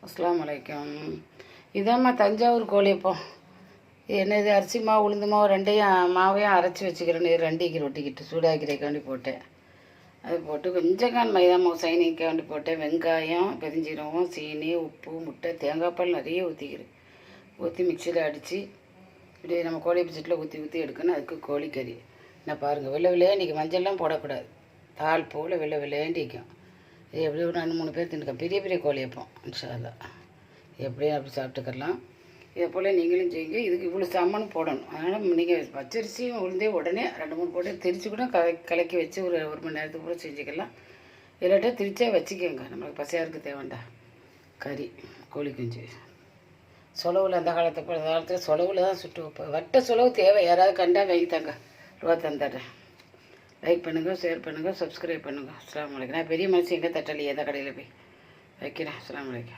அஸ்ஸலாமு அலைக்கும். இதாம்மா தஞ்சாவூர் கோழியப்பம். என்னது அரிசி மாவு உளுந்து மாவு ரெண்டையும் மாவையும் அரைச்சி வச்சுக்கிறேன். ரெண்டைக்கு ரொட்டிக்கிட்டு சூடாக்கிறதுக்காண்டி போட்டேன். அது போட்டு கொஞ்சம் மைதா மாவு சைனிக்காண்டி போட்டேன். வெங்காயம், பெருஞ்சீரகம், சீனி, உப்பு, முட்டை, தேங்காய் பால் நிறைய ஊற்றிக்கிறேன். ஊற்றி மிக்சியில் அடித்து இப்படி நம்ம கோழி பிச்சட்டில் ஊற்றி எடுக்கணும். அதுக்கு கோழிக்கறி நான் பாருங்கள், வெள்ளை வெள்ளையாண்டிக்கும். மஞ்சள்லாம் போடக்கூடாது. தாள் போல் வெள்ளை வெள்ளையாண்டிக்கும். இது எப்படியும் ஒரு 2-3 பேர் தின்னுக்க. பெரிய பெரிய கோழியப்பம் இன்ஷா அல்லாஹ். எப்படியும் அப்படி சாப்பிட்டுக்கலாம். இதை போல் நீங்களும் செய்யுங்க. இதுக்கு இவ்வளோ சாமான் போடணும். அதனால் நீங்கள் பச்சரிசியும் உளுந்தே உடனே 2-3 போட்டு திரிச்சு கூட கலக்கி வச்சு ஒரு மணி நேரத்துக்கு கூட செஞ்சுக்கலாம். இல்லாட்டா திரிச்சே வச்சுக்கோங்க. நம்மளுக்கு பசையாருக்கு தேவைண்டா கறி கோழி குஞ்சு. சொலவில் அந்த காலத்தில் சொலவில் தான் சுட்டு வைப்பேன். வட்ட சொலவு தேவை. யாராவது கண்டா வைத்தாங்க ரூபா தந்துடுறேன். லைக் பண்ணுங்கள், ஷேர் பண்ணுங்கள், சப்ஸ்கிரைப் பண்ணுங்கள். அஸ்ஸலாமு அலைக்கும். நான் பெரிய மனுஷன் எங்கே தட்டலையே எந்த கடையில் போய் வைக்கிறேன். அஸ்ஸலாமு அலைக்கும்.